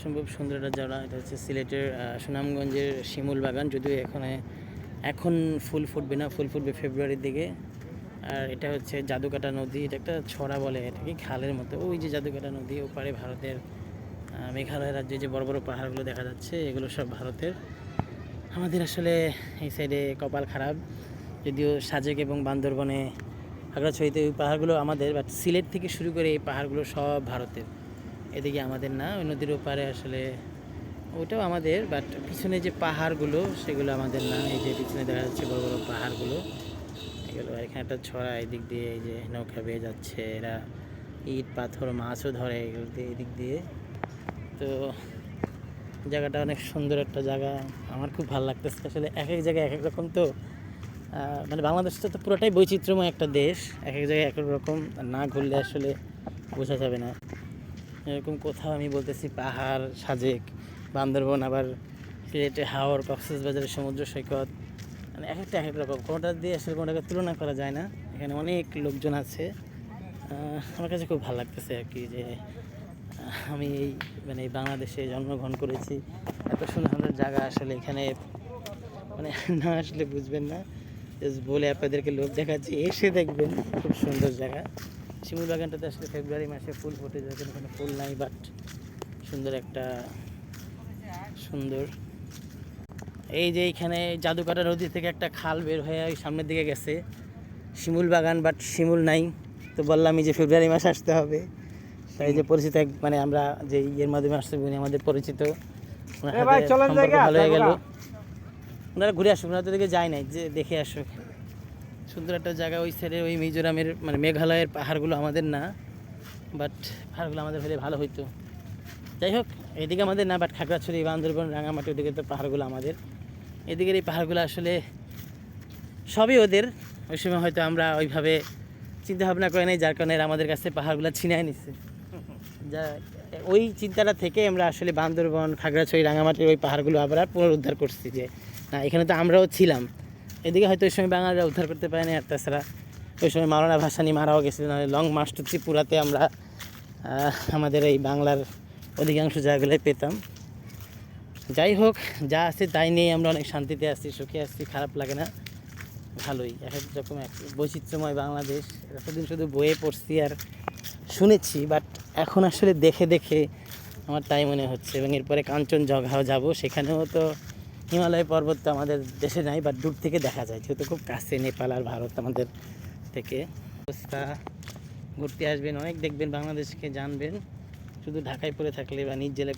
অসম্ভব সুন্দর একটা জায়গা। এটা হচ্ছে সিলেটের সুনামগঞ্জের শিমুল বাগান। যদিও এখন ফুল ফুটবে না, ফুল ফুটবে ফেব্রুয়ারির দিকে। আর এটা হচ্ছে জাদুকাটা নদী, এটা একটা ছড়া বলে, এটা কি খালের মতো। ওই যে জাদুকাটা নদী, ওপারে ভারতের মেঘালয় রাজ্যে যে বড় বড় পাহাড়গুলো দেখা যাচ্ছে, এগুলো সব ভারতের। আমাদের আসলে এই সাইডে কপাল খারাপ, যদিও সাজেক এবং বান্দরবনে খাগড়াছড়িতে ওই পাহাড়গুলো আমাদের, বাট সিলেট থেকে শুরু করে এই পাহাড়গুলো সব ভারতের। এদিকে আমাদের না, ওই নদীর ওপারে আসলে ওটাও আমাদের, বাট পিছনে যে পাহাড়গুলো সেগুলো আমাদের না। এই যে পিছনে দেখা যাচ্ছে বড় বড় পাহাড়গুলো, এগুলো। এখানে একটা ছড়া, এদিক দিয়ে এই যে নৌকা বেয়ে যাচ্ছে, এরা ইট পাথর মাছও ধরে এগুলো দিয়ে, এদিক দিয়ে। তো জায়গাটা অনেক সুন্দর একটা জায়গা, আমার খুব ভালো লাগতেছে। আসলে এক এক জায়গায় এক এক রকম, তো মানে বাংলাদেশটা তো পুরোটাই বৈচিত্র্যময় একটা দেশ, এক এক জায়গায় এক এক রকম, না ঘুরলে আসলে বোঝা যাবে না। এরকম কোথাও আমি বলতেছি পাহাড়, সাজেক, বান্দরবন, আবার সিলেটে হাওর, কক্সবাজারের সমুদ্র সৈকত, মানে এক একটা এক এক রকম, কোনোটা দিয়ে আসলে কোনোটাকে তুলনা করা যায় না। এখানে অনেক লোকজন আছে। আমার কাছে খুব ভালো লাগতেছে আর কি, যে আমি এই মানে এই বাংলাদেশে জন্মগ্রহণ করেছি। এত সুন্দর সুন্দর জায়গা আসলে এখানে মানে না আসলে বুঝবেন না, জাস্ট বলে আপনাদেরকে লোক দেখাচ্ছি, এসে দেখবেন খুব সুন্দর জায়গা। শিমুল বাগানটাতে আসলে ফেব্রুয়ারি মাসে ফুল ফুটে যায়, এখানে ফুল নাই, বাট সুন্দর একটা সুন্দর। এই যে এইখানে জাদুকাটা নদী থেকে একটা খাল বের হয়ে ওই সামনের দিকে গেছে, শিমুল বাগান, বাট শিমুল নাই। তো বললামই যে ফেব্রুয়ারি মাসে আসতে হবে। তাই যে পরিচিত মানে আমরা যে ইয়ের মাধ্যমে আসতে, উনি আমাদের পরিচিত, সম্পর্ক ভালো হয়ে গেল। ওনারা ঘুরে আসুক, ওনারা তো দিকে যায় নাই, যে দেখে আসুক। সুন্দর একটা জায়গা ওই সাইডে, ওই মিজোরামের মানে মেঘালয়ের পাহাড়গুলো আমাদের না, বাট পাহাড়গুলো আমাদের হলে ভালো হইতো। যাই হোক, এদিকে আমাদের না, বাট খাগড়াছড়ি, বান্দরবন, রাঙামাটি, ওদিকে তো পাহাড়গুলো আমাদের। এদিকের এই পাহাড়গুলো আসলে সবই ওদের। ওই সময় হয়তো আমরা ওইভাবে চিন্তা ভাবনা করে নাই, যার কারণে আমাদের কাছে পাহাড়গুলো ছিনায় নিচ্ছে। যা ওই চিন্তাটা থেকে আমরা আসলে বান্দরবন, খাগড়াছড়ি, রাঙামাটির ওই পাহাড়গুলো আবার পুনরুদ্ধার করছি, যে না এখানে তো আমরাও ছিলাম। এদিকে হয়তো ওই সময় বাঙালিরা উদ্ধার করতে পারেনি। আর তাছাড়া ওই সময় মাওলানা ভাসানী মারাও গেছিল, লং মার্চ টু ত্রিপুরাতে আমরা আমাদের এই বাংলার অধিকাংশ জায়গাগুলোয় পেতাম। যাই হোক, যা আছে তাই নিয়ে আমরা অনেক শান্তিতে আছি, সুখে আছি, খারাপ লাগে না, ভালোই। এক এক রকম এক বৈচিত্র্যময় বাংলাদেশ। এতদিন শুধু বইয়ে পড়ছি আর শুনেছি, বাট এখন আসলে দেখে দেখে আমার তাই মনে হচ্ছে। এবং এরপরে কাঞ্চনজঙ্ঘাও যাব, সেখানেও তো হিমালয় পর্বত তো আমাদের দেশে নাই, বাট দূর থেকে দেখা যায়, যেহেতু খুব কাছে নেপাল আর ভারত আমাদের থেকে। অবস্থা, ঘুরতে আসবেন, অনেক দেখবেন, বাংলাদেশকে জানবেন। শুধু ঢাকায় পড়ে থাকলে বা নিজ জেলায়